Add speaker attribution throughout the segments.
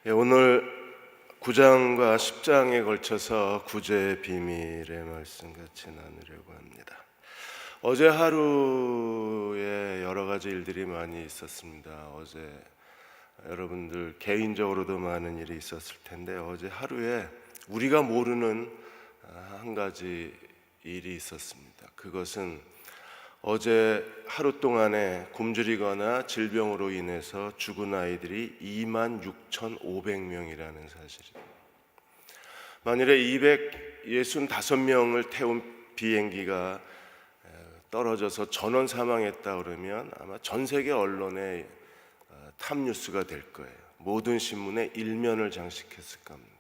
Speaker 1: 오늘 9장과 10장에 걸쳐서 구제의 비밀의 말씀 같이 나누려고 합니다. 어제 하루에 여러 가지 일들이 많이 있었습니다. 어제 여러분들 개인적으로도 많은 일이 있었을 텐데 어제 하루에 우리가 모르는 한 가지 일이 있었습니다. 그것은 어제 하루 동안에 굶주리거나 질병으로 인해서 죽은 아이들이 26,500명이라는 사실입니다. 만일에 265명을 태운 비행기가 떨어져서 전원 사망했다 그러면 아마 전 세계 언론의 탑뉴스가 될 거예요. 모든 신문에 일면을 장식했을 겁니다.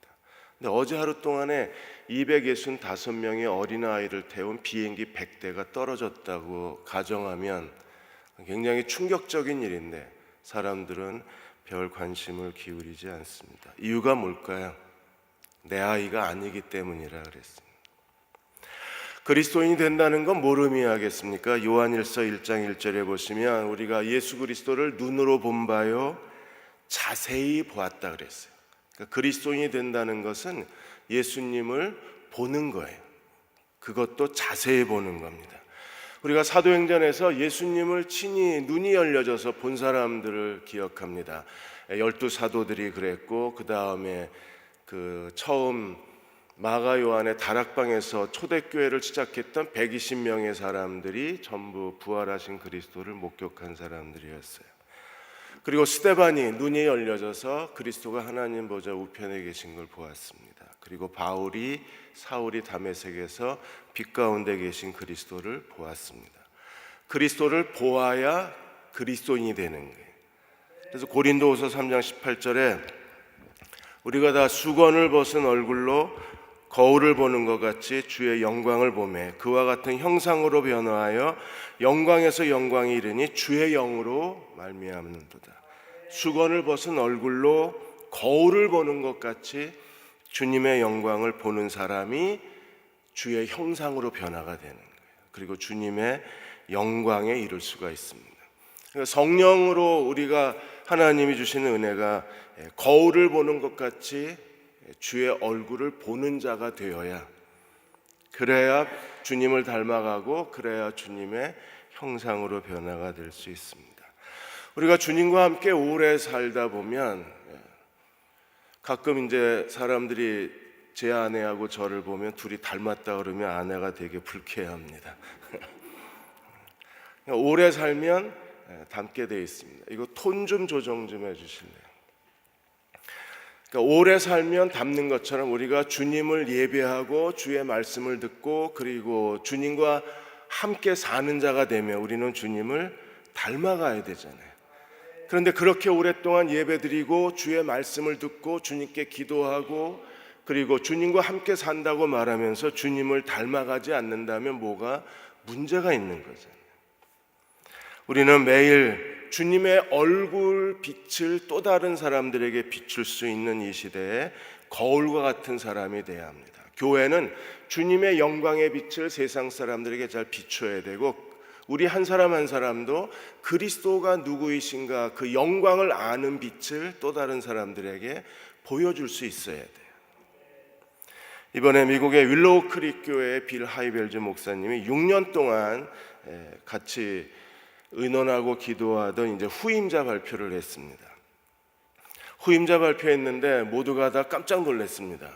Speaker 1: 근데 어제 하루 동안에 265명의 어린아이를 태운 비행기 100대가 떨어졌다고 가정하면 굉장히 충격적인 일인데 사람들은 별 관심을 기울이지 않습니다. 이유가 뭘까요? 내 아이가 아니기 때문이라 그랬습니다. 그리스도인이 된다는 건 뭘 의미하겠습니까? 요한일서 1장 1절에 보시면 우리가 예수 그리스도를 눈으로 본 바요 자세히 보았다 그랬어요. 그러니까 그리스도인이 된다는 것은 예수님을 보는 거예요. 그것도 자세히 보는 겁니다. 우리가 사도행전에서 예수님을 친히 눈이 열려져서 본 사람들을 기억합니다. 12 사도들이 그랬고 그 다음에 처음 마가 요한의 다락방에서 초대교회를 시작했던 120명의 사람들이 전부 부활하신 그리스도를 목격한 사람들이었어요. 그리고 스데반이 눈이 열려져서 그리스도가 하나님 보좌 우편에 계신 걸 보았습니다. 그리고 사울이 다메섹에서 빛 가운데 계신 그리스도를 보았습니다. 그리스도를 보아야 그리스도인이 되는 거예요. 그래서 고린도후서 3장 18절에 우리가 다 수건을 벗은 얼굴로 거울을 보는 것 같이 주의 영광을 보매 그와 같은 형상으로 변화하여 영광에서 영광이 이르니 주의 영으로 말미암는도다. 수건을 벗은 얼굴로 거울을 보는 것 같이 주님의 영광을 보는 사람이 주의 형상으로 변화가 되는 거예요. 그리고 주님의 영광에 이를 수가 있습니다. 그러니까 성령으로 우리가 하나님이 주시는 은혜가 거울을 보는 것 같이 주의 얼굴을 보는 자가 되어야, 그래야 주님을 닮아가고 그래야 주님의 형상으로 변화가 될 수 있습니다. 우리가 주님과 함께 오래 살다 보면 가끔 이제 사람들이 제 아내하고 저를 보면 둘이 닮았다 그러면 아내가 되게 불쾌합니다. 오래 살면 닮게 돼 있습니다. 이거 톤 좀 조정 좀 해주실래요? 그러니까 오래 살면 닮는 것처럼 우리가 주님을 예배하고 주의 말씀을 듣고 그리고 주님과 함께 사는 자가 되면 우리는 주님을 닮아가야 되잖아요. 그런데 그렇게 오랫동안 예배드리고 주의 말씀을 듣고 주님께 기도하고 그리고 주님과 함께 산다고 말하면서 주님을 닮아가지 않는다면 뭐가 문제가 있는 거잖아요. 우리는 매일 주님의 얼굴 빛을 또 다른 사람들에게 비출 수 있는 이 시대에 거울과 같은 사람이 되어야 합니다. 교회는 주님의 영광의 빛을 세상 사람들에게 잘 비춰야 되고 우리 한 사람 한 사람도 그리스도가 누구이신가 그 영광을 아는 빛을 또 다른 사람들에게 보여줄 수 있어야 돼요. 이번에 미국의 윌로우 크릭 교회의 빌 하이벨즈 목사님이 6년 동안 같이 의논하고 기도하던 이제 후임자 발표를 했습니다. 후임자 발표했는데 모두가 다 깜짝 놀랐습니다.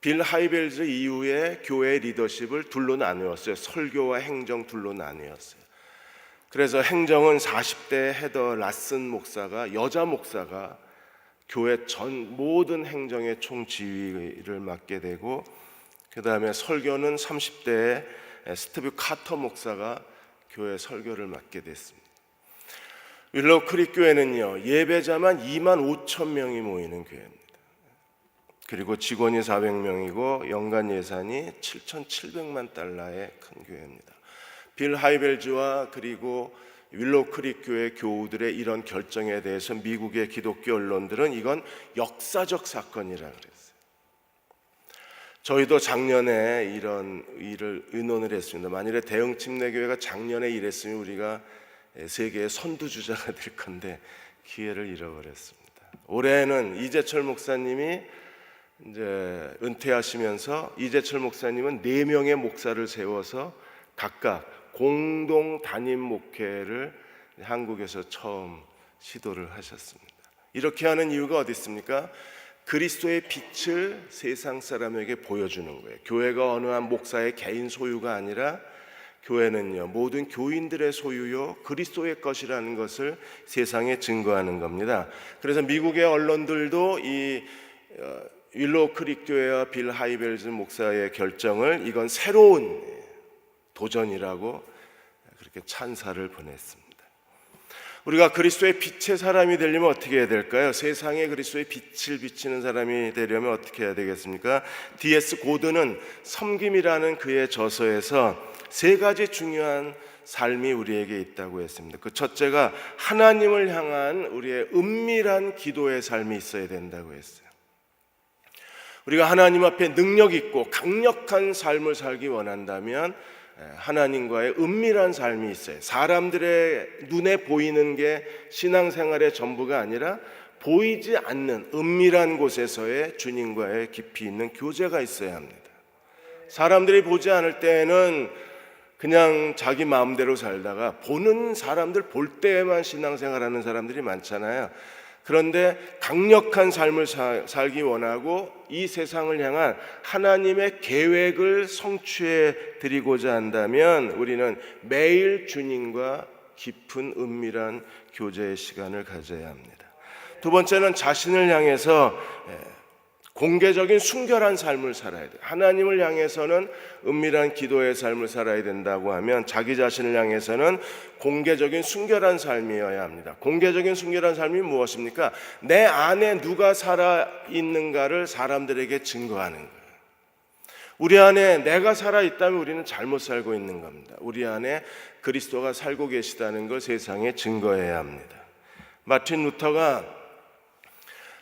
Speaker 1: 빌 하이벨즈 이후에 교회 리더십을 둘로 나누었어요. 설교와 행정 둘로 나누었어요. 그래서 행정은 40대 헤더 라슨 목사가 여자 목사가 교회 전 모든 행정의 총지휘를 맡게 되고 그 다음에 설교는 30대의 스티브 카터 목사가 교회 설교를 맡게 됐습니다. 윌로우 크릭 교회는요 예배자만 25,000명이 모이는 교회입니다. 그리고 직원이 400명이고 연간 예산이 7,700만 달러의 큰 교회입니다. 빌 하이벨즈와 그리고 윌로우 크릭 교회 교우들의 이런 결정에 대해서 미국의 기독교 언론들은 이건 역사적 사건이라 그랬어요. 저희도 작년에 이런 일을 의논을 했습니다. 만일에 대흥 침례교회가 작년에 이랬으면 우리가 세계의 선두주자가 될 건데 기회를 잃어버렸습니다. 올해는 이재철 목사님이 이제 은퇴하시면서 이재철 목사님은 4명의 목사를 세워서 각각 공동 담임 목회를 한국에서 처음 시도를 하셨습니다. 이렇게 하는 이유가 어디 있습니까? 그리스도의 빛을 세상 사람에게 보여주는 거예요. 교회가 어느 한 목사의 개인 소유가 아니라 교회는요, 모든 교인들의 소유요, 그리스도의 것이라는 것을 세상에 증거하는 겁니다. 그래서 미국의 언론들도 이 윌로우 크릭 교회와 빌 하이벨즈 목사의 결정을 이건 새로운 도전이라고 그렇게 찬사를 보냈습니다. 우리가 그리스도의 빛의 사람이 되려면 어떻게 해야 될까요? 세상에 그리스도의 빛을 비치는 사람이 되려면 어떻게 해야 되겠습니까? D.S. 고든은 섬김이라는 그의 저서에서 3가지 중요한 삶이 우리에게 있다고 했습니다. 그 첫째가 하나님을 향한 우리의 은밀한 기도의 삶이 있어야 된다고 했어요. 우리가 하나님 앞에 능력 있고 강력한 삶을 살기 원한다면 하나님과의 은밀한 삶이 있어요. 사람들의 눈에 보이는 게 신앙생활의 전부가 아니라 보이지 않는 은밀한 곳에서의 주님과의 깊이 있는 교제가 있어야 합니다. 사람들이 보지 않을 때에는 그냥 자기 마음대로 살다가 보는 사람들 볼 때에만 신앙생활하는 사람들이 많잖아요. 그런데 강력한 삶을 살기 원하고 이 세상을 향한 하나님의 계획을 성취해 드리고자 한다면 우리는 매일 주님과 깊은 은밀한 교제의 시간을 가져야 합니다. 두 번째는 자신을 향해서 공개적인 순결한 삶을 살아야 돼요. 하나님을 향해서는 은밀한 기도의 삶을 살아야 된다고 하면 자기 자신을 향해서는 공개적인 순결한 삶이어야 합니다. 공개적인 순결한 삶이 무엇입니까? 내 안에 누가 살아있는가를 사람들에게 증거하는 거예요. 우리 안에 내가 살아있다면 우리는 잘못 살고 있는 겁니다. 우리 안에 그리스도가 살고 계시다는 걸 세상에 증거해야 합니다. 마틴 루터가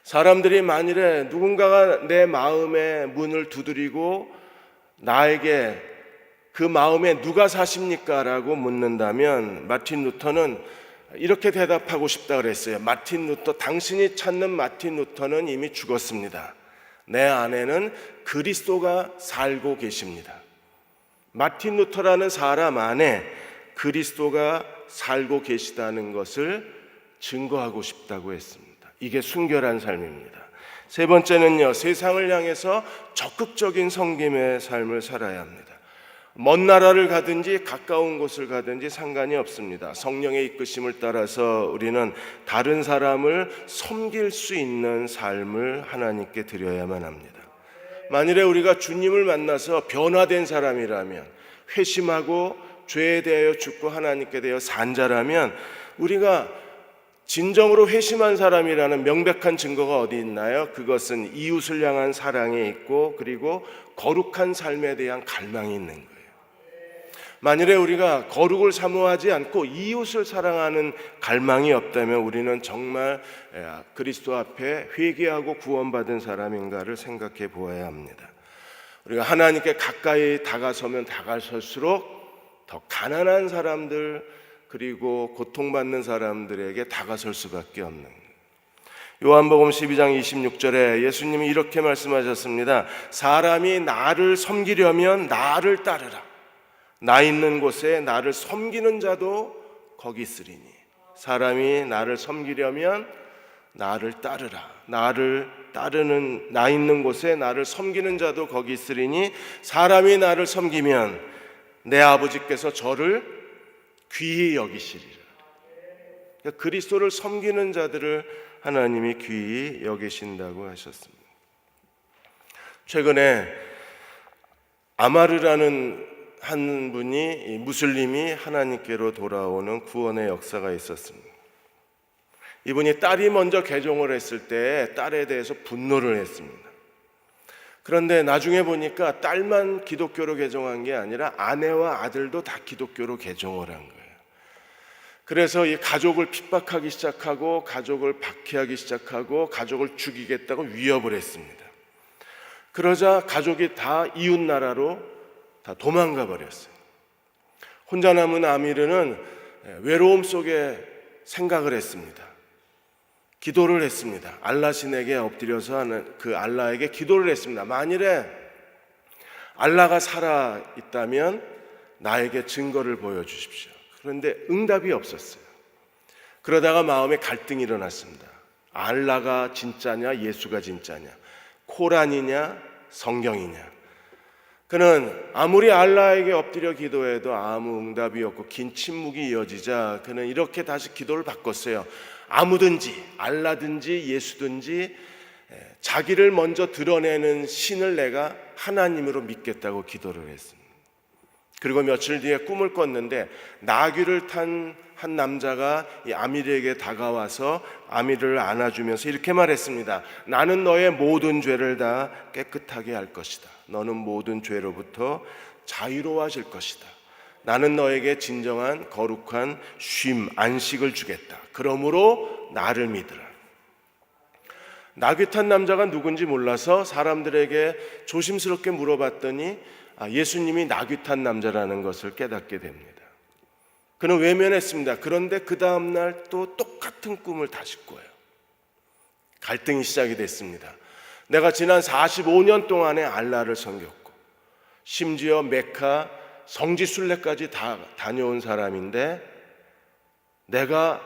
Speaker 1: 사람들이 만일에 누군가가 내 마음의 문을 두드리고 나에게 그 마음에 누가 사십니까? 라고 묻는다면 마틴 루터는 이렇게 대답하고 싶다 그랬어요. 마틴 루터, 당신이 찾는 마틴 루터는 이미 죽었습니다. 내 안에는 그리스도가 살고 계십니다. 마틴 루터라는 사람 안에 그리스도가 살고 계시다는 것을 증거하고 싶다고 했습니다. 이게 순결한 삶입니다. 세 번째는요, 세상을 향해서 적극적인 섬김의 삶을 살아야 합니다. 먼 나라를 가든지 가까운 곳을 가든지 상관이 없습니다. 성령의 이끄심을 따라서 우리는 다른 사람을 섬길 수 있는 삶을 하나님께 드려야만 합니다. 만일에 우리가 주님을 만나서 변화된 사람이라면, 회심하고 죄에 대하여 죽고 하나님께 대하여 산 자라면, 우리가 진정으로 회심한 사람이라는 명백한 증거가 어디 있나요? 그것은 이웃을 향한 사랑에 있고 그리고 거룩한 삶에 대한 갈망이 있는 거예요. 만일에 우리가 거룩을 사모하지 않고 이웃을 사랑하는 갈망이 없다면 우리는 정말 그리스도 앞에 회개하고 구원받은 사람인가를 생각해 보아야 합니다. 우리가 하나님께 가까이 다가서면 다가설수록 더 가난한 사람들 그리고 고통받는 사람들에게 다가설 수밖에 없는 거예요. 요한복음 12장 26절에 예수님이 이렇게 말씀하셨습니다. 사람이 나를 섬기려면 나를 따르라. 나 있는 곳에 나를 섬기는 자도 거기 있으리니. 사람이 나를 섬기려면 나를 따르라. 나를 따르는 나 있는 곳에 나를 섬기는 자도 거기 있으리니 사람이 나를 섬기면 내 아버지께서 저를 귀히 여기시리라. 그러니까 그리스도를 섬기는 자들을 하나님이 귀히 여기신다고 하셨습니다. 최근에 아마르라는 한 분이 무슬림이 하나님께로 돌아오는 구원의 역사가 있었습니다. 이분이 딸이 먼저 개종을 했을 때 딸에 대해서 분노를 했습니다. 그런데 나중에 보니까 딸만 기독교로 개종한 게 아니라 아내와 아들도 다 기독교로 개종을 한 거예요. 그래서 이 가족을 핍박하기 시작하고 가족을 박해하기 시작하고 가족을 죽이겠다고 위협을 했습니다. 그러자 가족이 다 이웃 나라로 다 도망가 버렸어요. 혼자 남은 아미르는 외로움 속에 생각을 했습니다. 기도를 했습니다. 알라 신에게 엎드려서 하는 그 알라에게 기도를 했습니다. 만일에 알라가 살아 있다면 나에게 증거를 보여주십시오. 그런데 응답이 없었어요. 그러다가 마음에 갈등이 일어났습니다. 알라가 진짜냐 예수가 진짜냐, 코란이냐 성경이냐. 그는 아무리 알라에게 엎드려 기도해도 아무 응답이 없고 긴 침묵이 이어지자 그는 이렇게 다시 기도를 바꿨어요. 아무든지 알라든지 예수든지 자기를 먼저 드러내는 신을 내가 하나님으로 믿겠다고 기도를 했습니다. 그리고 며칠 뒤에 꿈을 꿨는데 나귀를 탄 한 남자가 이 아미르에게 다가와서 아미르를 안아주면서 이렇게 말했습니다. 나는 너의 모든 죄를 다 깨끗하게 할 것이다. 너는 모든 죄로부터 자유로워질 것이다. 나는 너에게 진정한 거룩한 쉼, 안식을 주겠다. 그러므로 나를 믿으라. 나귀 탄 남자가 누군지 몰라서 사람들에게 조심스럽게 물어봤더니 예수님이 나귀 탄 남자라는 것을 깨닫게 됩니다. 그는 외면했습니다. 그런데 그 다음날 또 똑같은 꿈을 다시 꿔요. 갈등이 시작이 됐습니다. 내가 지난 45년 동안에 알라를 섬겼고 심지어 메카 성지순례까지 다 다녀온 사람인데 내가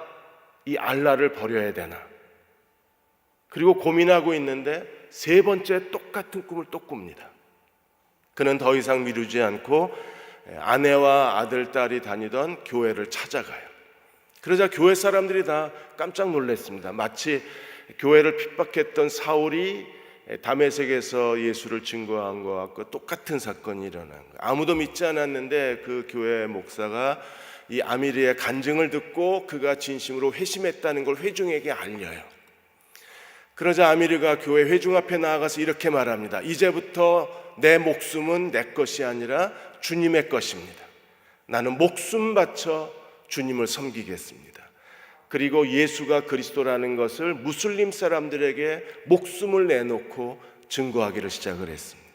Speaker 1: 이 알라를 버려야 되나? 그리고 고민하고 있는데 세 번째 똑같은 꿈을 또 꿉니다. 그는 더 이상 미루지 않고 아내와 아들, 딸이 다니던 교회를 찾아가요. 그러자 교회 사람들이 다 깜짝 놀랐습니다. 마치 교회를 핍박했던 사울이 다메섹에서 예수를 증거한 것과 같고 똑같은 사건이 일어난 거예요. 아무도 믿지 않았는데 그 교회 목사가 이 아미르의 간증을 듣고 그가 진심으로 회심했다는 걸 회중에게 알려요. 그러자 아미르가 교회 회중 앞에 나아가서 이렇게 말합니다. 이제부터 내 목숨은 내 것이 아니라 주님의 것입니다. 나는 목숨 바쳐 주님을 섬기겠습니다. 그리고 예수가 그리스도라는 것을 무슬림 사람들에게 목숨을 내놓고 증거하기를 시작을 했습니다.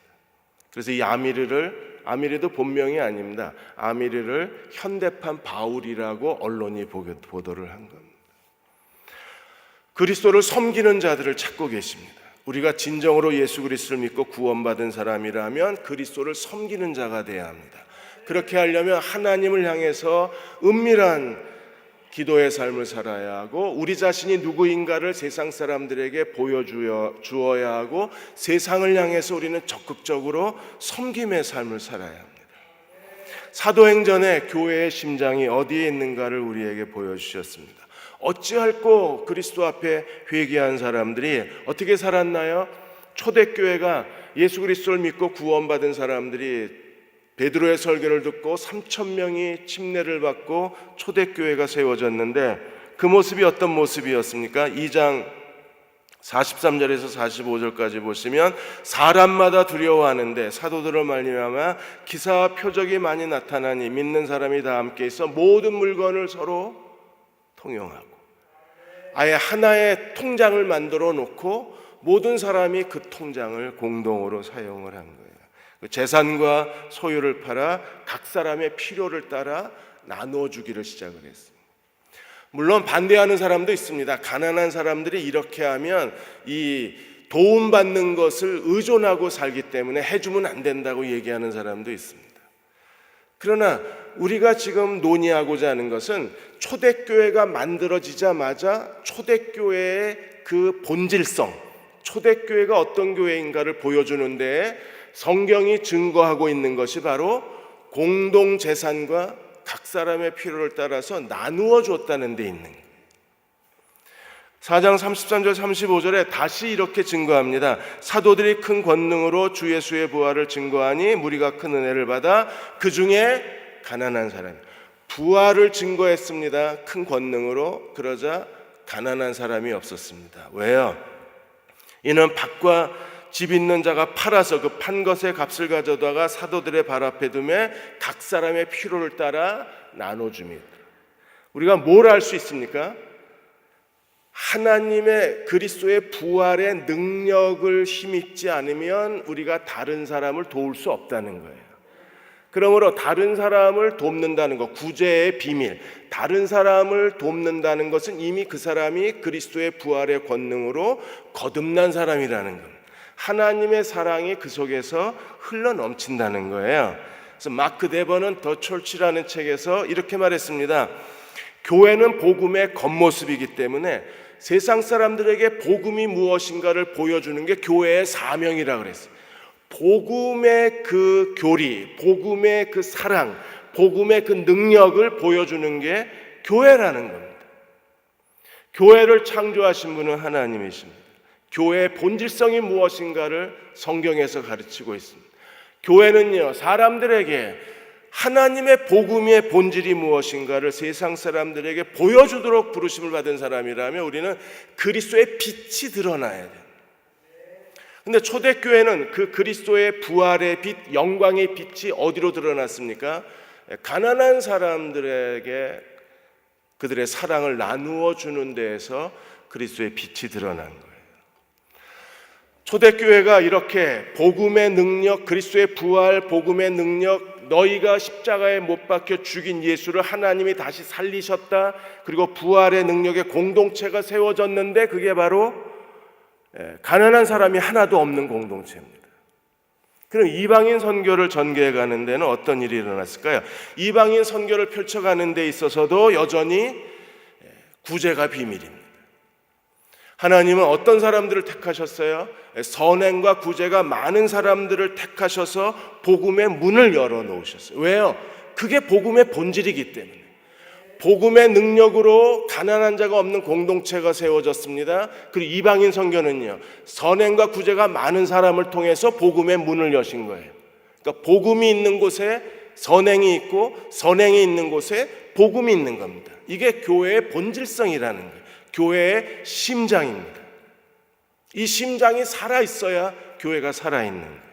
Speaker 1: 그래서 이 아미르도 본명이 아닙니다. 아미르를 현대판 바울이라고 언론이 보도를 한 겁니다. 그리스도를 섬기는 자들을 찾고 계십니다. 우리가 진정으로 예수 그리스도를 믿고 구원받은 사람이라면 그리스도를 섬기는 자가 되어야 합니다. 그렇게 하려면 하나님을 향해서 은밀한 기도의 삶을 살아야 하고 우리 자신이 누구인가를 세상 사람들에게 보여주어야 하고 세상을 향해서 우리는 적극적으로 섬김의 삶을 살아야 합니다. 사도행전에 교회의 심장이 어디에 있는가를 우리에게 보여주셨습니다. 어찌할꼬 그리스도 앞에 회개한 사람들이 어떻게 살았나요? 초대교회가 예수 그리스도를 믿고 구원받은 사람들이 베드로의 설교를 듣고 3,000명이 침례를 받고 초대교회가 세워졌는데 그 모습이 어떤 모습이었습니까? 2장 43절에서 45절까지 보시면 사람마다 두려워하는데 사도들을 말미암아 기사와 표적이 많이 나타나니 믿는 사람이 다 함께 있어 모든 물건을 서로 통용하고 아예 하나의 통장을 만들어 놓고 모든 사람이 그 통장을 공동으로 사용을 한 거예요. 재산과 소유를 팔아 각 사람의 필요를 따라 나누어 주기를 시작을 했습니다. 물론 반대하는 사람도 있습니다. 가난한 사람들이 이렇게 하면 이 도움받는 것을 의존하고 살기 때문에 해주면 안 된다고 얘기하는 사람도 있습니다. 그러나 우리가 지금 논의하고자 하는 것은 초대교회가 만들어지자마자 초대교회의 그 본질성, 초대교회가 어떤 교회인가를 보여주는 데에 성경이 증거하고 있는 것이 바로 공동재산과 각 사람의 필요를 따라서 나누어 줬다는 데 있는 거예요. 4장 33절 35절에 다시 이렇게 증거합니다. 사도들이 큰 권능으로 주 예수의 부활을 증거하니 무리가 큰 은혜를 받아 그 중에 가난한 사람, 부활을 증거했습니다. 큰 권능으로. 그러자 가난한 사람이 없었습니다. 왜요? 이는 밭과 집 있는 자가 팔아서 그 판 것의 값을 가져다가 사도들의 발 앞에 두매 각 사람의 필요를 따라 나눠줍니다. 우리가 뭘 알 수 있습니까? 하나님의 그리스도의 부활의 능력을 힘입지 않으면 우리가 다른 사람을 도울 수 없다는 거예요. 그러므로 다른 사람을 돕는다는 것, 구제의 비밀, 다른 사람을 돕는다는 것은 이미 그 사람이 그리스도의 부활의 권능으로 거듭난 사람이라는 것, 하나님의 사랑이 그 속에서 흘러넘친다는 거예요. 그래서 마크 데버는 더 철치라는 책에서 이렇게 말했습니다. 교회는 복음의 겉모습이기 때문에 세상 사람들에게 복음이 무엇인가를 보여주는 게 교회의 사명이라고 그랬어요. 복음의 그 교리, 복음의 그 사랑, 복음의 그 능력을 보여주는 게 교회라는 겁니다. 교회를 창조하신 분은 하나님이십니다. 교회의 본질성이 무엇인가를 성경에서 가르치고 있습니다. 교회는요, 사람들에게 하나님의 복음의 본질이 무엇인가를 세상 사람들에게 보여주도록 부르심을 받은 사람이라면 우리는 그리스도의 빛이 드러나야 돼요. 근데 초대교회는 그 그리스도의 부활의 빛, 영광의 빛이 어디로 드러났습니까? 가난한 사람들에게 그들의 사랑을 나누어 주는 데에서 그리스도의 빛이 드러난 거예요. 초대교회가 이렇게 복음의 능력, 그리스도의 부활, 복음의 능력, 너희가 십자가에 못 박혀 죽인 예수를 하나님이 다시 살리셨다, 그리고 부활의 능력의 공동체가 세워졌는데 그게 바로 가난한 사람이 하나도 없는 공동체입니다. 그럼 이방인 선교를 전개해 가는 데는 어떤 일이 일어났을까요? 이방인 선교를 펼쳐가는 데 있어서도 여전히 구제가 비밀입니다. 하나님은 어떤 사람들을 택하셨어요? 선행과 구제가 많은 사람들을 택하셔서 복음의 문을 열어놓으셨어요. 왜요? 그게 복음의 본질이기 때문에. 복음의 능력으로 가난한 자가 없는 공동체가 세워졌습니다. 그리고 이방인 선교는요, 선행과 구제가 많은 사람을 통해서 복음의 문을 여신 거예요. 그러니까 복음이 있는 곳에 선행이 있고 선행이 있는 곳에 복음이 있는 겁니다. 이게 교회의 본질성이라는 거예요. 교회의 심장입니다. 이 심장이 살아있어야 교회가 살아있는 거예요.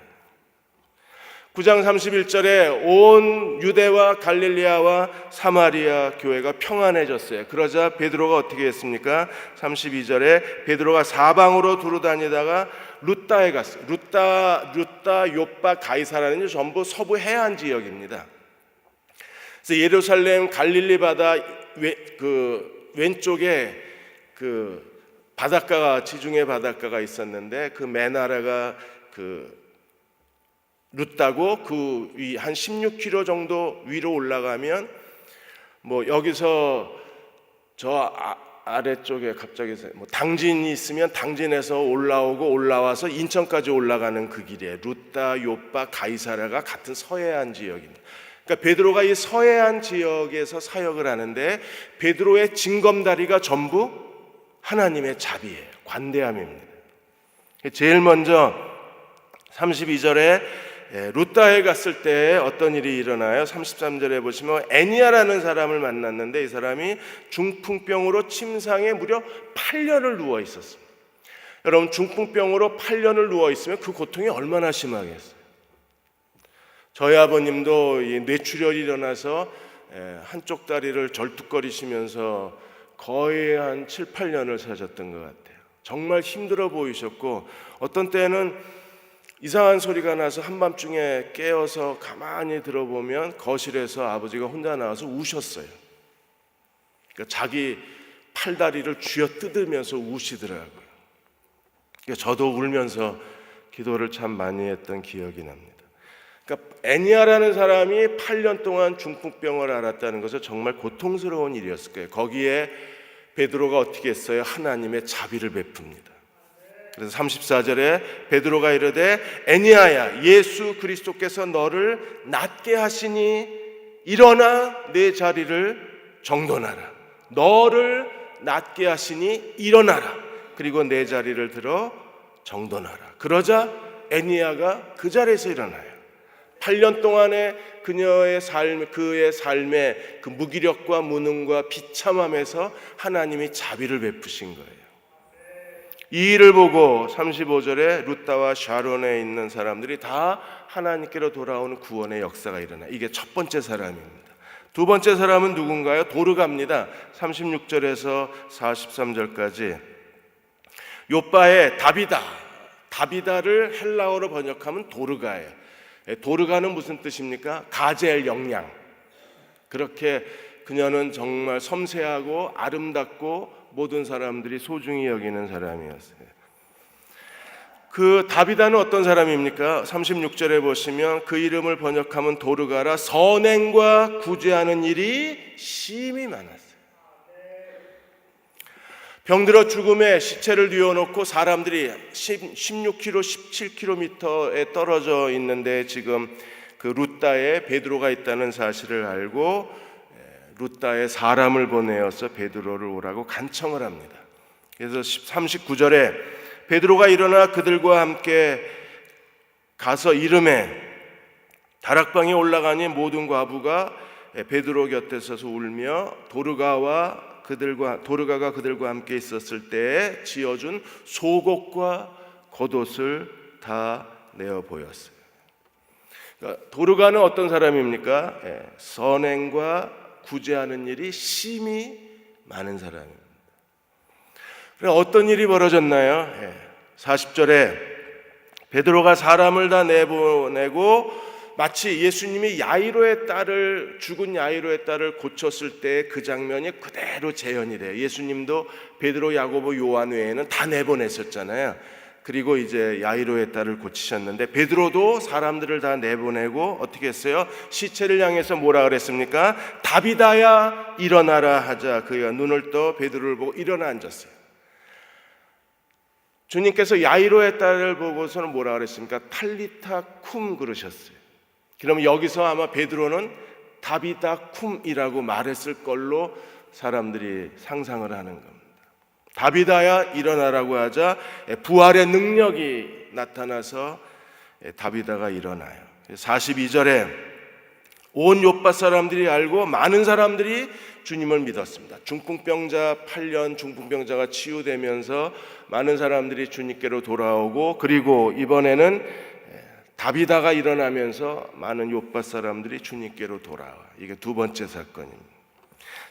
Speaker 1: 9장 31절에 온 유대와 갈릴리아와 사마리아 교회가 평안해졌어요. 그러자 베드로가 어떻게 했습니까? 32절에 베드로가 사방으로 두루다니다가 루따에 갔어요. 루따, 요빠, 가이사라는 전부 서부 해안 지역입니다. 그래서 예루살렘 갈릴리 바다 왼쪽에 그 바닷가가, 지중해 바닷가가 있었는데 그 맨 아래가 루따고 그 위 한 16km 정도 위로 올라가면 뭐 여기서 저 아래쪽에 갑자기 뭐 당진이 있으면 당진에서 올라와서 인천까지 올라가는 그 길이에요. 루따, 요빠, 가이사라가 같은 서해안 지역입니다. 그러니까 베드로가 이 서해안 지역에서 사역을 하는데 베드로의 징검다리가 전부 하나님의 자비예요. 관대함입니다. 제일 먼저 32절에 루따에 갔을 때 어떤 일이 일어나요? 33절에 보시면 애니아라는 사람을 만났는데 이 사람이 중풍병으로 침상에 무려 8년을 누워 있었습니다. 여러분, 중풍병으로 8년을 누워 있으면 그 고통이 얼마나 심하겠어요? 저희 아버님도 뇌출혈이 일어나서 한쪽 다리를 절뚝거리시면서 거의 한 7, 8년을 사셨던 것 같아요. 정말 힘들어 보이셨고 어떤 때는 이상한 소리가 나서 한밤중에 깨어서 가만히 들어보면 거실에서 아버지가 혼자 나와서 우셨어요. 그러니까 자기 팔다리를 쥐어뜯으면서 우시더라고요. 그러니까 저도 울면서 기도를 참 많이 했던 기억이 납니다. 그러니까 애니아라는 사람이 8년 동안 중풍병을 앓았다는 것은 정말 고통스러운 일이었을 거예요. 거기에 베드로가 어떻게 했어요? 하나님의 자비를 베풉니다. 그래서 34절에 베드로가 이르되 애니아야, 예수 그리스도께서 너를 낫게 하시니 일어나 내 자리를 정돈하라. 너를 낫게 하시니 일어나라. 그리고 내 자리를 들어 정돈하라. 그러자 애니아가 그 자리에서 일어나요. 8년 동안의 그의 삶의 그 무기력과 무능과 비참함에서 하나님이 자비를 베푸신 거예요. 이 일을 보고 35절에 루따와 샤론에 있는 사람들이 다 하나님께로 돌아오는 구원의 역사가 일어나. 이게 첫 번째 사람입니다. 두 번째 사람은 누군가요? 도르가입니다. 36절에서 43절까지 요빠의 다비다를 헬라어로 번역하면 도르가예요. 도르가는 무슨 뜻입니까? 가젤 영양. 그렇게 그녀는 정말 섬세하고 아름답고 모든 사람들이 소중히 여기는 사람이었어요. 그 다비다는 어떤 사람입니까? 36절에 보시면 그 이름을 번역하면 도르가라, 선행과 구제하는 일이 심히 많았어요. 병들어 죽음에 시체를 뉘어놓고 사람들이 16km, 17km에 떨어져 있는데 지금 그 룻다에 베드로가 있다는 사실을 알고 룻다에 사람을 보내어서 베드로를 오라고 간청을 합니다. 그래서 39절에 베드로가 일어나 그들과 함께 가서 이르매 다락방에 올라가니 모든 과부가 베드로 곁에 서서 울며 도르가가 그들과 함께 있었을 때에 지어준 속옷과 겉옷을 다 내어 보였어요. 그러니까 도르가는 어떤 사람입니까? 선행과 구제하는 일이 심히 많은 사람입니다. 그래 어떤 일이 벌어졌나요? 40절에 베드로가 사람을 다 내보내고 마치 예수님이 죽은 야이로의 딸을 고쳤을 때 그 장면이 그대로 재현이 돼요. 예수님도 베드로, 야고보, 요한 외에는 다 내보냈었잖아요. 그리고 이제 야이로의 딸을 고치셨는데 베드로도 사람들을 다 내보내고 어떻게 했어요? 시체를 향해서 뭐라 그랬습니까? 다비다야 일어나라 하자 그가 눈을 떠 베드로를 보고 일어나 앉았어요. 주님께서 야이로의 딸을 보고서는 뭐라 그랬습니까? 탈리타 쿰 그러셨어요. 그러면 여기서 아마 베드로는 다비다 쿰이라고 말했을 걸로 사람들이 상상을 하는 겁니다. 다비다야 일어나라고 하자 부활의 능력이 나타나서 다비다가 일어나요. 42절에 온 요파 사람들이 알고 많은 사람들이 주님을 믿었습니다. 중풍병자 8년 중풍병자가 치유되면서 많은 사람들이 주님께로 돌아오고 그리고 이번에는 다비다가 일어나면서 많은 요파 사람들이 주님께로 돌아와. 이게 두 번째 사건입니다.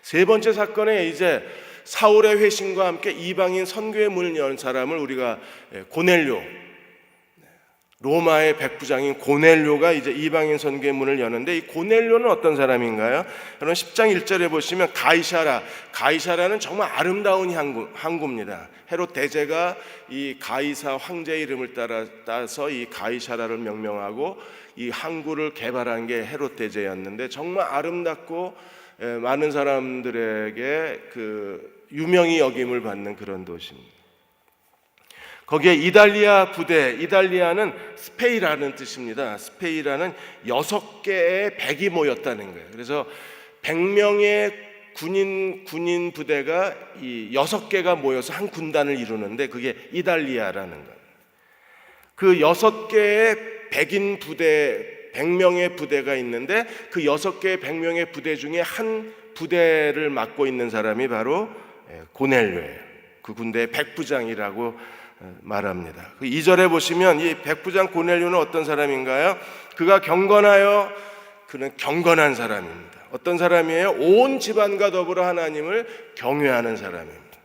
Speaker 1: 세 번째 사건에 이제 사울의 회심과 함께 이방인 선교의 문을 연 사람을 우리가 고넬료, 로마의 백부장인 고넬료가 이제 이방인 선교의 문을 여는데 이 고넬료는 어떤 사람인가요? 여러분 10장 1절에 보시면 가이사라는 정말 아름다운 항구입니다. 헤롯 대제가 이 가이사 황제의 이름을 따서 이 가이사라를 명명하고 이 항구를 개발한 게 헤롯 대제였는데 정말 아름답고 많은 사람들에게 그 유명히 여김을 받는 그런 도시입니다. 거기에 이달리아는 스페이라는 뜻입니다. 스페이라는 6개의 백이 모였다는 거예요. 그래서 100명의 군인 부대가 이 6개가 모여서 한 군단을 이루는데 그게 이달리아라는 거예요. 그 6개의 백인 부대 100명의 부대가 있는데 그 6개의 100명의 부대 중에 한 부대를 맡고 있는 사람이 바로 고넬료예요. 그 군대의 백부장이라고 말합니다. 그 2절에 보시면 이 백부장 고넬료는 어떤 사람인가요? 그가 그는 경건한 사람입니다. 어떤 사람이에요? 온 집안과 더불어 하나님을 경외하는 사람입니다.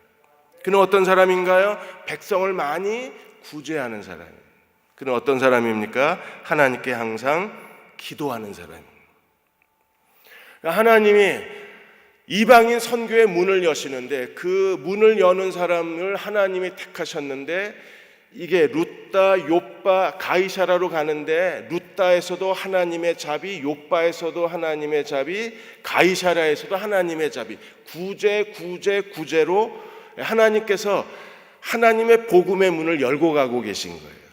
Speaker 1: 그는 어떤 사람인가요? 백성을 많이 구제하는 사람입니다. 그는 어떤 사람입니까? 하나님께 항상 기도하는 사람입니다. 하나님이 이방인 선교의 문을 여시는데 그 문을 여는 사람을 하나님이 택하셨는데 이게 룻다, 요빠, 가이사라로 가는데 룻다에서도 하나님의 자비, 요빠에서도 하나님의 자비, 가이사라에서도 하나님의 자비, 구제로 하나님께서 하나님의 복음의 문을 열고 가고 계신 거예요.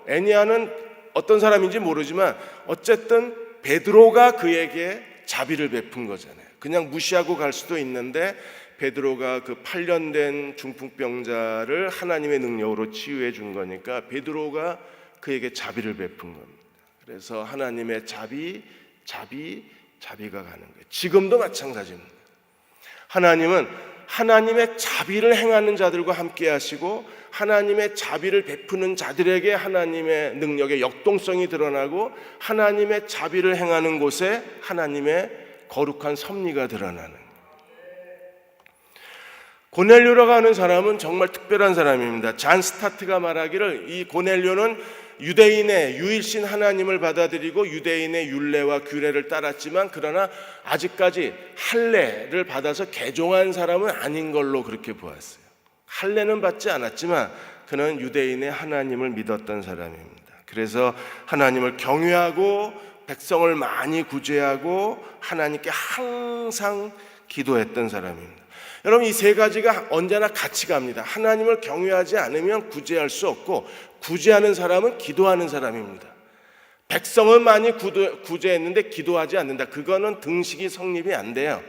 Speaker 1: 애니아는 어떤 사람인지 모르지만 어쨌든 베드로가 그에게 자비를 베푼 거잖아요. 그냥 무시하고 갈 수도 있는데 베드로가 그 8년 된 중풍병자를 하나님의 능력으로 치유해 준 거니까 베드로가 그에게 자비를 베푼 겁니다. 그래서 하나님의 자비가 가는 거예요. 지금도 마찬가지입니다. 하나님은 하나님의 자비를 행하는 자들과 함께 하시고 하나님의 자비를 베푸는 자들에게 하나님의 능력의 역동성이 드러나고 하나님의 자비를 행하는 곳에 하나님의 거룩한 섭리가 드러나는. 고넬료라고 하는 사람은 정말 특별한 사람입니다. 잔 스타트가 말하기를 이 고넬료는 유대인의 유일신 하나님을 받아들이고 유대인의 율례와 규례를 따랐지만 그러나 아직까지 할례를 받아서 개종한 사람은 아닌 걸로 그렇게 보았어요. 할례는 받지 않았지만 그는 유대인의 하나님을 믿었던 사람입니다. 그래서 하나님을 경외하고 백성을 많이 구제하고 하나님께 항상 기도했던 사람입니다. 여러분, 이 세 가지가 언제나 같이 갑니다. 하나님을 경외하지 않으면 구제할 수 없고 구제하는 사람은 기도하는 사람입니다. 백성은 많이 구제했는데 기도하지 않는다. 그거는 등식이 성립이 안 돼요.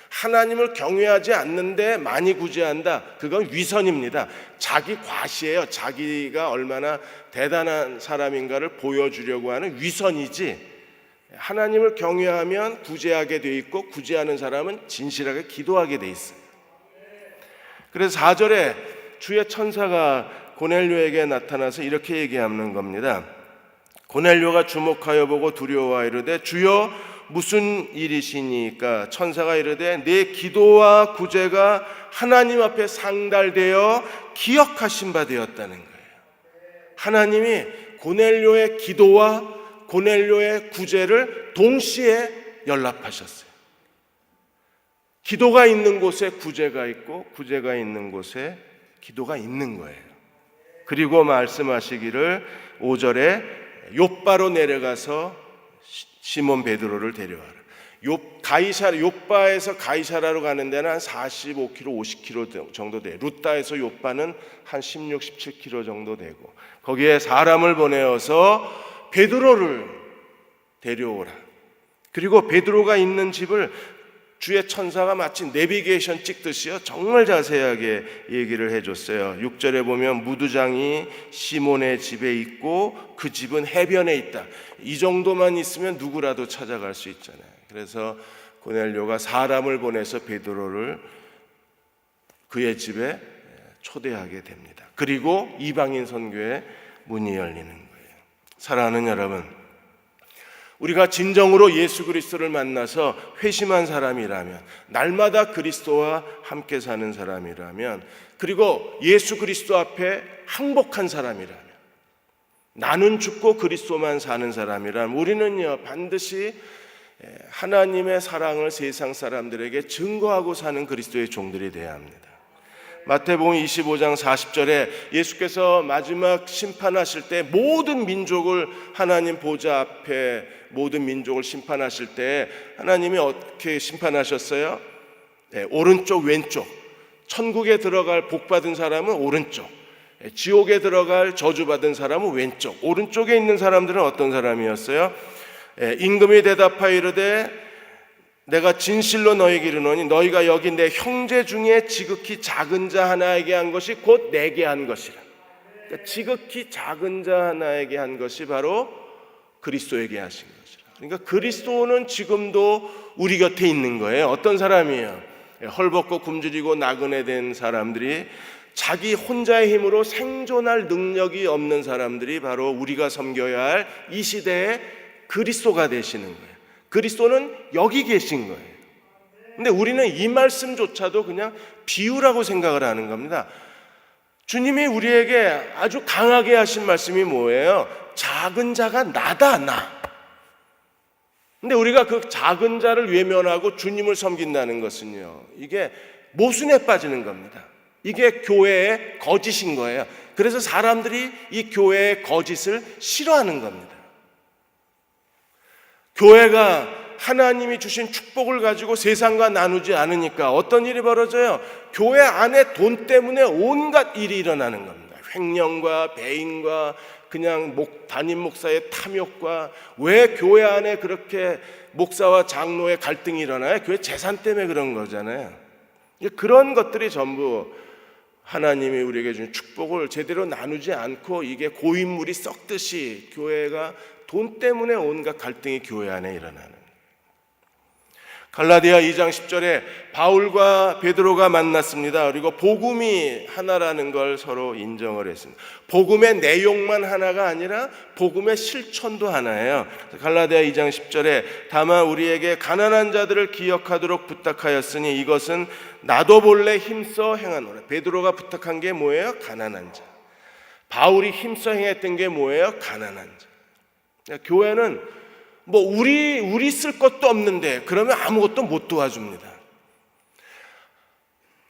Speaker 1: 하나님을 경외하지 않는데 많이 구제한다. 그건 위선입니다. 자기 과시예요. 자기가 얼마나 대단한 사람인가를 보여주려고 하는 위선이지, 하나님을 경외하면 구제하게 돼 있고 구제하는 사람은 진실하게 기도하게 돼 있어요. 그래서 4절에 주의 천사가 고넬료에게 나타나서 이렇게 얘기하는 겁니다. 고넬료가 주목하여 보고 두려워하여 이르되 주여 무슨 일이시니까? 천사가 이르되 내 기도와 구제가 하나님 앞에 상달되어 기억하신 바 되었다는 거예요. 하나님이 고넬료의 기도와 고넬료의 구제를 동시에 연락하셨어요. 기도가 있는 곳에 구제가 있고 구제가 있는 곳에 기도가 있는 거예요. 그리고 말씀하시기를 5절에 욥바로 내려가서 시몬 베드로를 데려와라. 욥바에서 가이사라로 가는 데는 한 45km, 50km 정도 돼요. 루따에서 욥바는 한 16, 17km 정도 되고 거기에 사람을 보내어서 베드로를 데려오라. 그리고 베드로가 있는 집을 주의 천사가 마치 내비게이션 찍듯이요 정말 자세하게 얘기를 해줬어요. 6절에 보면 무두장이 시몬의 집에 있고 그 집은 해변에 있다. 이 정도만 있으면 누구라도 찾아갈 수 있잖아요. 그래서 고넬료가 사람을 보내서 베드로를 그의 집에 초대하게 됩니다. 그리고 이방인 선교의 문이 열리는 거예요. 사랑하는 여러분, 우리가 진정으로 예수 그리스도를 만나서 회심한 사람이라면, 날마다 그리스도와 함께 사는 사람이라면, 그리고 예수 그리스도 앞에 항복한 사람이라면, 나는 죽고 그리스도만 사는 사람이라면 우리는요 반드시 하나님의 사랑을 세상 사람들에게 증거하고 사는 그리스도의 종들이 되어야 합니다. 마태복음 25장 40절에 예수께서 마지막 심판하실 때 모든 민족을 하나님 보좌 앞에 모든 민족을 심판하실 때 하나님이 어떻게 심판하셨어요? 네, 오른쪽 왼쪽. 천국에 들어갈 복받은 사람은 오른쪽, 지옥에 들어갈 저주받은 사람은 왼쪽. 오른쪽에 있는 사람들은 어떤 사람이었어요? 임금이 대답하여 이르되 내가 진실로 너희에게 이르노니 너희가 여기 내 형제 중에 지극히 작은 자 하나에게 한 것이 곧 내게 한 것이라. 그러니까 지극히 작은 자 하나에게 한 것이 바로 그리스도에게 하신 것이라. 그러니까 그리스도는 지금도 우리 곁에 있는 거예요. 어떤 사람이에요? 헐벗고 굶주리고 나그네 된 사람들이, 자기 혼자의 힘으로 생존할 능력이 없는 사람들이 바로 우리가 섬겨야 할 이 시대의 그리스도가 되시는 거예요. 그리스도는 여기 계신 거예요. 근데 우리는 이 말씀조차도 그냥 비유라고 생각을 하는 겁니다. 주님이 우리에게 아주 강하게 하신 말씀이 뭐예요? 작은 자가 나다, 나. 근데 우리가 그 작은 자를 외면하고 주님을 섬긴다는 것은요, 이게 모순에 빠지는 겁니다. 이게 교회의 거짓인 거예요. 그래서 사람들이 이 교회의 거짓을 싫어하는 겁니다. 교회가 하나님이 주신 축복을 가지고 세상과 나누지 않으니까 어떤 일이 벌어져요? 교회 안에 돈 때문에 온갖 일이 일어나는 겁니다. 횡령과 배임과 그냥 담임 목사의 탐욕과, 왜 교회 안에 그렇게 목사와 장로의 갈등이 일어나요? 교회 재산 때문에 그런 거잖아요. 그런 것들이 전부 하나님이 우리에게 준 축복을 제대로 나누지 않고 이게 고인물이 썩듯이 교회가 돈 때문에 온갖 갈등이 교회 안에 일어나는. 갈라디아 2장 10절에 바울과 베드로가 만났습니다. 그리고 복음이 하나라는 걸 서로 인정을 했습니다. 복음의 내용만 하나가 아니라 복음의 실천도 하나예요. 갈라디아 2장 10절에 다만 우리에게 가난한 자들을 기억하도록 부탁하였으니 이것은 나도 본래 힘써 행하노라. 베드로가 부탁한 게 뭐예요? 가난한 자. 바울이 힘써 행했던 게 뭐예요? 가난한 자. 교회는 뭐 우리 쓸 것도 없는데 그러면 아무것도 못 도와줍니다.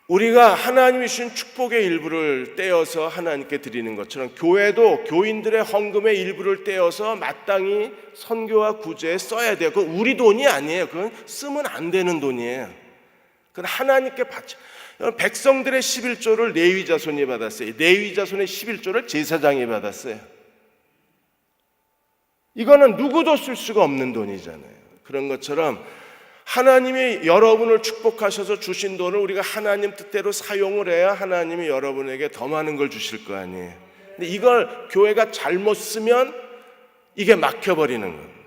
Speaker 1: 우리가 하나님이 주신 축복의 일부를 떼어서 하나님께 드리는 것처럼 교회도 교인들의 헌금의 일부를 떼어서 마땅히 선교와 구제에 써야 돼요. 그건 우리 돈이 아니에요. 그건 쓰면 안 되는 돈이에요. 그건 하나님께 바쳐. 백성들의 11조를 레위 자손이 받았어요. 레위 자손의 11조를 제사장이 받았어요. 이거는 누구도 쓸 수가 없는 돈이잖아요. 그런 것처럼 하나님이 여러분을 축복하셔서 주신 돈을 우리가 하나님 뜻대로 사용을 해야 하나님이 여러분에게 더 많은 걸 주실 거 아니에요. 근데 이걸 교회가 잘못 쓰면 이게 막혀버리는 겁니다.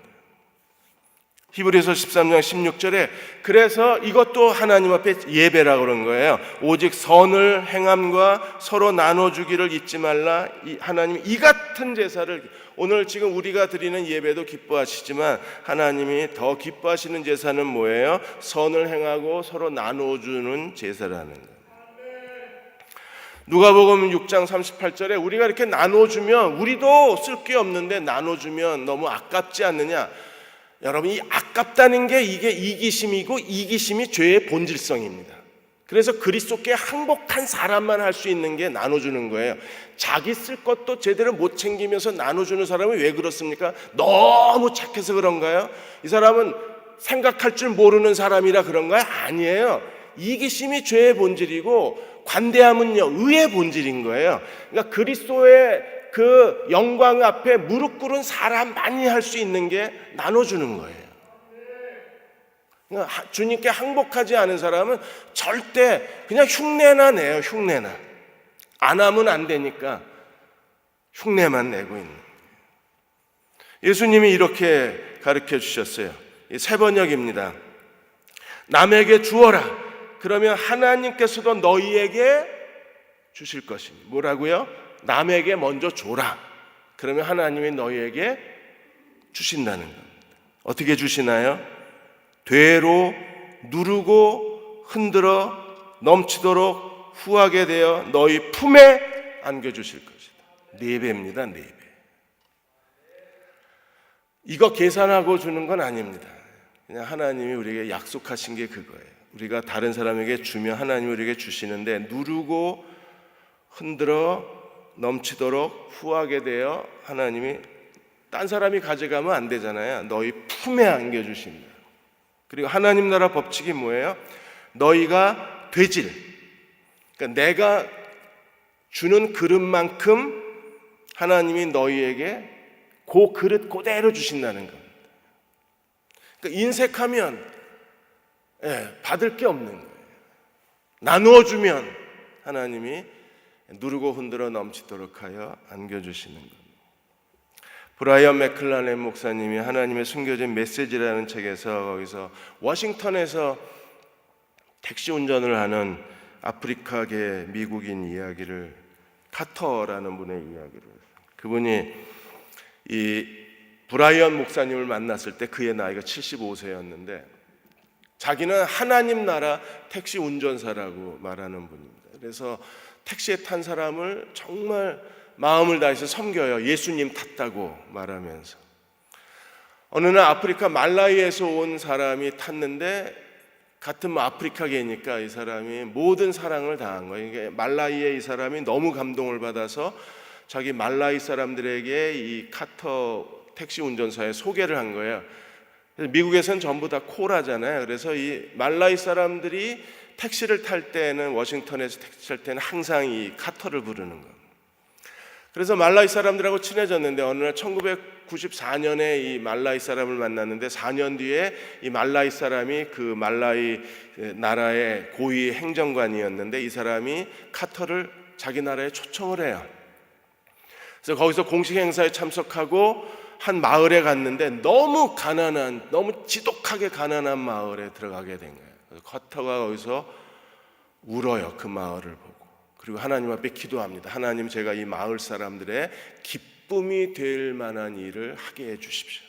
Speaker 1: 히브리서 13장 16절에 그래서 이것도 하나님 앞에 예배라고 그런 거예요. 오직 선을 행함과 서로 나눠주기를 잊지 말라. 하나님이 이 같은 제사를, 오늘 지금 우리가 드리는 예배도 기뻐하시지만 하나님이 더 기뻐하시는 제사는 뭐예요? 선을 행하고 서로 나눠주는 제사라는 거예요. 누가복음 6장 38절에 우리가 이렇게 나눠주면, 우리도 쓸 게 없는데 나눠주면 너무 아깝지 않느냐? 여러분, 이 아깝다는 게 이게 이기심이고, 이기심이 죄의 본질성입니다. 그래서 그리스도께 항복한 사람만 할 수 있는 게 나눠주는 거예요. 자기 쓸 것도 제대로 못 챙기면서 나눠주는 사람은 왜 그렇습니까? 너무 착해서 그런가요? 이 사람은 생각할 줄 모르는 사람이라 그런가요? 아니에요. 이기심이 죄의 본질이고 관대함은요, 의의 본질인 거예요. 그러니까 그리스도의 그 영광 앞에 무릎 꿇은 사람만이 할 수 있는 게 나눠주는 거예요. 그러니까 주님께 항복하지 않은 사람은 절대 그냥 흉내나 내요. 흉내나. 안 하면 안 되니까 흉내만 내고 있는 거예요. 예수님이 이렇게 가르쳐 주셨어요. 세 번역입니다. 남에게 주어라. 그러면 하나님께서도 너희에게 주실 것이니. 뭐라고요? 남에게 먼저 줘라. 그러면 하나님이 너희에게 주신다는 겁니다. 어떻게 주시나요? 되로 누르고 흔들어 넘치도록 후하게 되어 너희 품에 안겨주실 것이다. 4배입니다. 4배. 이거 계산하고 주는 건 아닙니다. 그냥 하나님이 우리에게 약속하신 게 그거예요. 우리가 다른 사람에게 주면 하나님이 우리에게 주시는데, 누르고 흔들어 넘치도록 후하게 되어 하나님이, 딴 사람이 가져가면 안 되잖아요. 너희 품에 안겨주신다. 그리고 하나님 나라 법칙이 뭐예요? 너희가 되질, 그러니까 내가 주는 그릇만큼 하나님이 너희에게 그 그릇 그대로 주신다는 겁니다. 그러니까 인색하면 받을 게 없는 거예요. 나누어 주면 하나님이 누르고 흔들어 넘치도록 하여 안겨주시는 겁니다. 브라이언 맥클라렌 목사님이 하나님의 숨겨진 메시지라는 책에서, 거기서 워싱턴에서 택시 운전을 하는 아프리카계 미국인 이야기를, 카터라는 분의 이야기를, 그분이 이 브라이언 목사님을 만났을 때 그의 나이가 75세였는데 자기는 하나님 나라 택시 운전사라고 말하는 분입니다. 그래서 택시에 탄 사람을 정말 마음을 다해서 섬겨요. 예수님 탔다고 말하면서. 어느 날 아프리카 말라위에서 온 사람이 탔는데, 같은 아프리카계니까 이 사람이 모든 사랑을 당한 거예요. 이게 말라위의 이 사람이 너무 감동을 받아서 자기 말라위 사람들에게 이 카터 택시 운전사의 소개를 한 거예요. 미국에서는 전부 다 코라잖아요. 그래서 이 말라위 사람들이 택시를 탈 때는, 워싱턴에서 택시 탈 때는 항상 이 카터를 부르는 거예요. 그래서 말라위 사람들하고 친해졌는데, 어느 날 1994년에 이 말라위 사람을 만났는데, 4년 뒤에 이 말라위 사람이 그 말라위 나라의 고위 행정관이었는데, 이 사람이 카터를 자기 나라에 초청을 해요. 그래서 거기서 공식 행사에 참석하고 한 마을에 갔는데 너무 가난한, 너무 지독하게 가난한 마을에 들어가게 된 거예요. 그래서 카터가 거기서 울어요. 그 마을을 보고. 그리고 하나님 앞에 기도합니다. 하나님, 제가 이 마을 사람들의 기쁨이 될 만한 일을 하게 해 주십시오.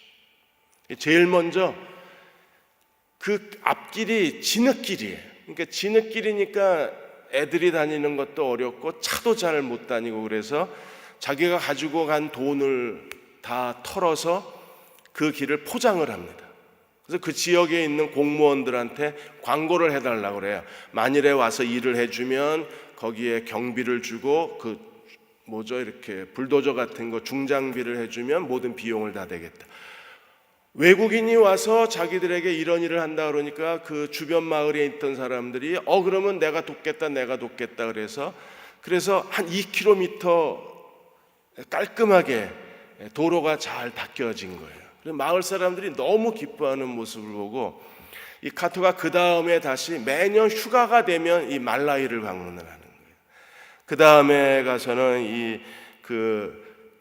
Speaker 1: 제일 먼저 그 앞길이 진흙길이에요. 그러니까 진흙길이니까 애들이 다니는 것도 어렵고 차도 잘 못 다니고, 그래서 자기가 가지고 간 돈을 다 털어서 그 길을 포장을 합니다. 그래서 그 지역에 있는 공무원들한테 광고를 해달라고 그래요. 만일에 와서 일을 해주면 거기에 경비를 주고 이렇게 불도저 같은 거 중장비를 해주면 모든 비용을 다 대겠다. 외국인이 와서 자기들에게 이런 일을 한다 그러니까 그 주변 마을에 있던 사람들이 그러면 내가 돕겠다 그래서 한 2km 깔끔하게 도로가 잘 닦여진 거예요. 그래서 마을 사람들이 너무 기뻐하는 모습을 보고 이 카토가 그 다음에 다시 매년 휴가가 되면 이 말라이를 방문을 하는 거예요. 그 다음에 가서는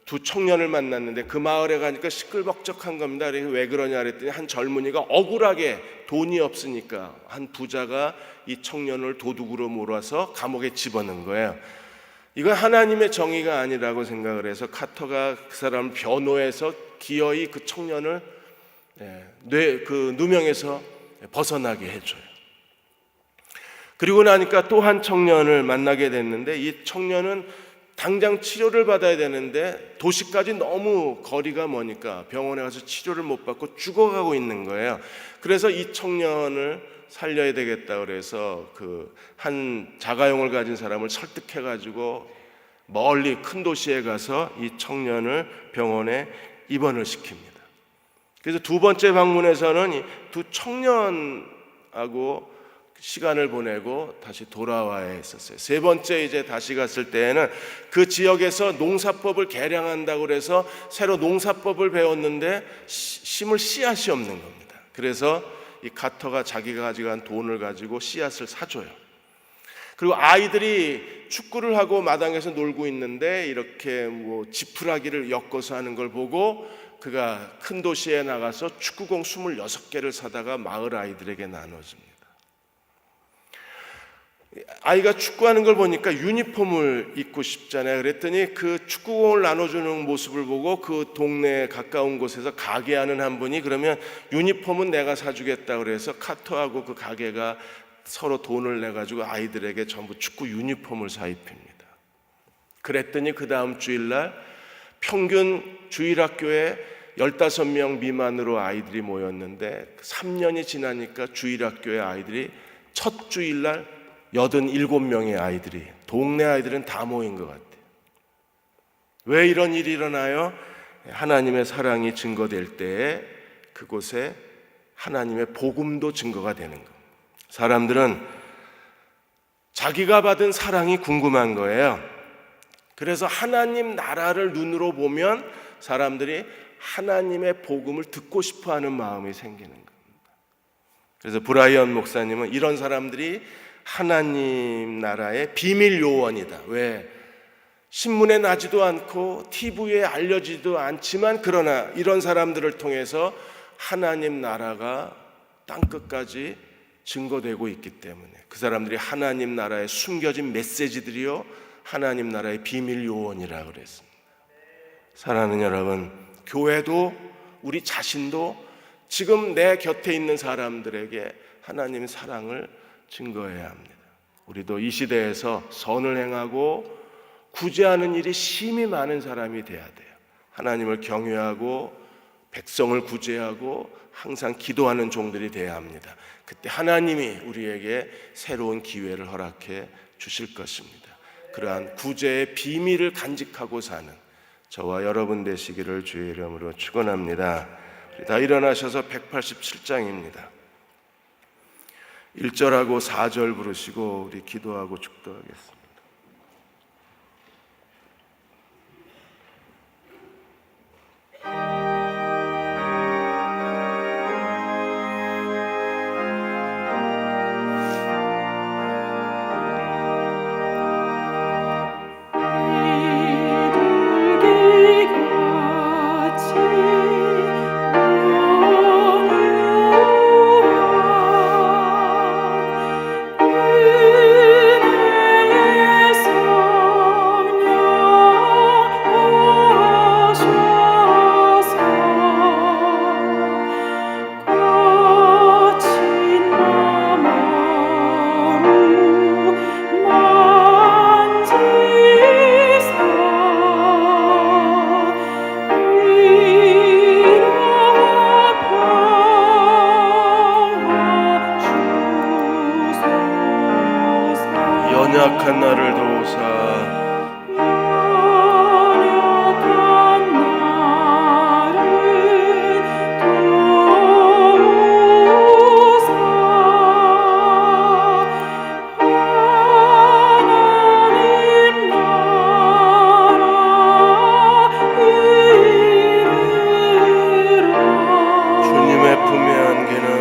Speaker 1: 두 청년을 만났는데 그 마을에 가니까 시끌벅적한 겁니다. 그래서 왜 그러냐 그랬더니 한 젊은이가 억울하게 돈이 없으니까 한 부자가 이 청년을 도둑으로 몰아서 감옥에 집어넣은 거예요. 이건 하나님의 정의가 아니라고 생각을 해서 카터가 그 사람을 변호해서 기어이 그 청년을 그 누명에서 벗어나게 해줘요. 그리고 나니까 또 한 청년을 만나게 됐는데 이 청년은 당장 치료를 받아야 되는데 도시까지 너무 거리가 머니까 병원에 가서 치료를 못 받고 죽어가고 있는 거예요. 그래서 이 청년을 살려야 되겠다 그래서 한 자가용을 가진 사람을 설득해 가지고 멀리 큰 도시에 가서 이 청년을 병원에 입원을 시킵니다. 그래서 두 번째 방문에서는 이 두 청년하고 시간을 보내고 다시 돌아와야 했었어요. 세 번째 이제 다시 갔을 때에는 그 지역에서 농사법을 개량한다고 그래서 새로 농사법을 배웠는데 심을 씨앗이 없는 겁니다. 그래서 이 카터가 자기가 가져간 돈을 가지고 씨앗을 사줘요. 그리고 아이들이 축구를 하고 마당에서 놀고 있는데 이렇게 지푸라기를 엮어서 하는 걸 보고 그가 큰 도시에 나가서 축구공 26개를 사다가 마을 아이들에게 나눠줍니다. 아이가 축구하는 걸 보니까 유니폼을 입고 싶잖아요. 그랬더니 그 축구공을 나눠주는 모습을 보고 그 동네에 가까운 곳에서 가게하는 한 분이 그러면 유니폼은 내가 사주겠다 그래서 카터하고 그 가게가 서로 돈을 내가지고 아이들에게 전부 축구 유니폼을 사입힙니다. 그랬더니 그 다음 주일날 평균 주일학교에 15명 미만으로 아이들이 모였는데 3년이 지나니까 주일학교의 아이들이 첫 주일날 87명의 아이들이, 동네 아이들은 다 모인 것 같아요. 왜 이런 일이 일어나요? 하나님의 사랑이 증거될 때에 그곳에 하나님의 복음도 증거가 되는 겁니다. 사람들은 자기가 받은 사랑이 궁금한 거예요. 그래서 하나님 나라를 눈으로 보면 사람들이 하나님의 복음을 듣고 싶어하는 마음이 생기는 겁니다. 그래서 브라이언 목사님은 이런 사람들이 하나님 나라의 비밀 요원이다. 왜? 신문에 나지도 않고 TV에 알려지도 않지만 그러나 이런 사람들을 통해서 하나님 나라가 땅끝까지 증거되고 있기 때문에 그 사람들이 하나님 나라의 숨겨진 메시지들이요 하나님 나라의 비밀 요원이라고 그랬습니다. 사랑하는 여러분, 교회도 우리 자신도 지금 내 곁에 있는 사람들에게 하나님의 사랑을 증거해야 합니다. 우리도 이 시대에서 선을 행하고 구제하는 일이 심히 많은 사람이 돼야 돼요. 하나님을 경외하고 백성을 구제하고 항상 기도하는 종들이 돼야 합니다. 그때 하나님이 우리에게 새로운 기회를 허락해 주실 것입니다. 그러한 구제의 비밀을 간직하고 사는 저와 여러분 되시기를 주의 이름으로 축원합니다. 다 일어나셔서 187장입니다. 1절하고 4절 부르시고 우리 기도하고 축도하겠습니다.
Speaker 2: 이들기 같이
Speaker 1: 연약한 나를 도우사 주님의 품에 안기는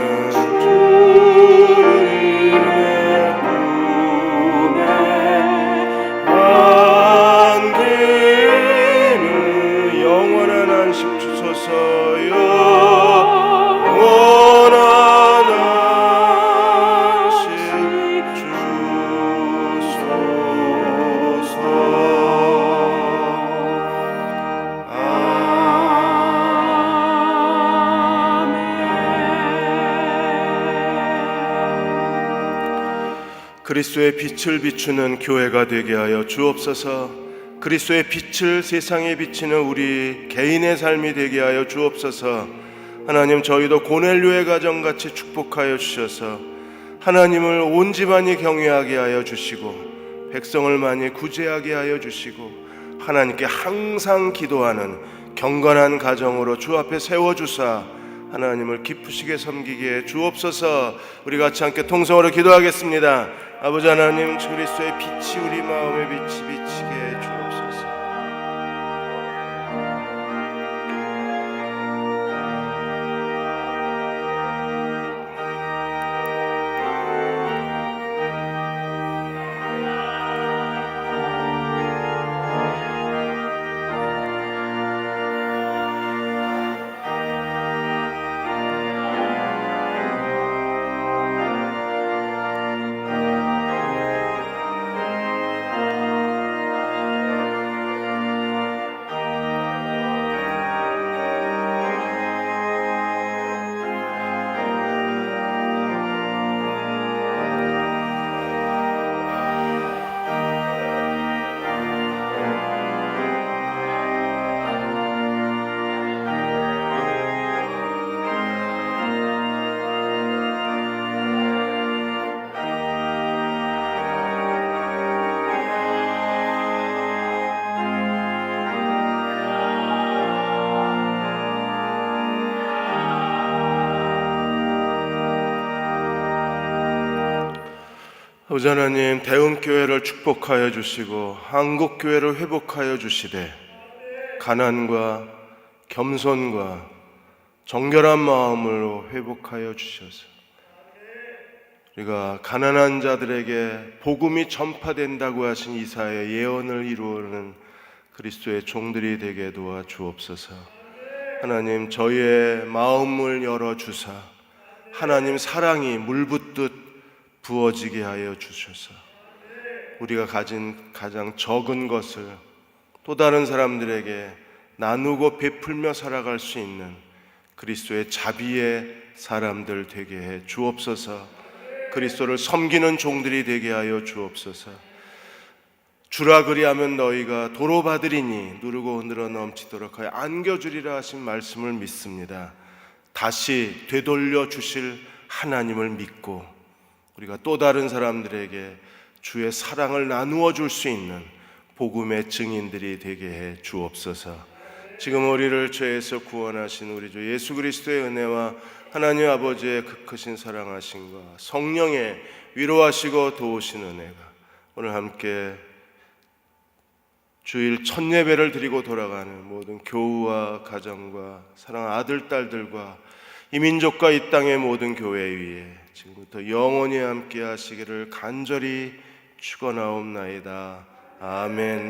Speaker 1: 영원한 안식 주소서 영원한 안식 주소서 그리스도의 빛을 비추는 교회가 되게 하여 주옵소서. 그리스도의 빛을 세상에 비치는 우리 개인의 삶이 되게 하여 주옵소서. 하나님, 저희도 고넬료의 가정같이 축복하여 주셔서 하나님을 온 집안이 경외하게 하여 주시고 백성을 많이 구제하게 하여 주시고 하나님께 항상 기도하는 경건한 가정으로 주 앞에 세워주사 하나님을 기쁘시게 섬기게 해 주옵소서. 우리 같이 함께 통성으로 기도하겠습니다. 아버지 하나님, 그리스도의 빛이 우리 마음에 비치게 해 주옵소서. 아버지 하나님, 대흥교회를 축복하여 주시고 한국교회를 회복하여 주시되 가난과 겸손과 정결한 마음으로 회복하여 주셔서 우리가 가난한 자들에게 복음이 전파된다고 하신 이사야의 예언을 이루는 그리스도의 종들이 되게 도와 주옵소서. 하나님, 저희의 마음을 열어주사 하나님 사랑이 물붓듯 부어지게 하여 주셔서 우리가 가진 가장 적은 것을 또 다른 사람들에게 나누고 베풀며 살아갈 수 있는 그리스도의 자비의 사람들 되게 해 주옵소서. 그리스도를 섬기는 종들이 되게 하여 주옵소서. 주라 그리하면 너희가 도로 받으리니 누르고 흔들어 넘치도록 하여 안겨주리라 하신 말씀을 믿습니다. 다시 되돌려 주실 하나님을 믿고 우리가 또 다른 사람들에게 주의 사랑을 나누어 줄 수 있는 복음의 증인들이 되게 해 주옵소서. 지금 우리를 죄에서 구원하신 우리 주 예수 그리스도의 은혜와 하나님 아버지의 그 크신 사랑하심과 성령의 위로하시고 도우신 은혜가 오늘 함께 주일 첫 예배를 드리고 돌아가는 모든 교우와 가정과 사랑하는 아들, 딸들과 이 민족과 이 땅의 모든 교회 위에 지금부터 영원히 함께 하시기를 간절히 축원하옵나이다. 아멘.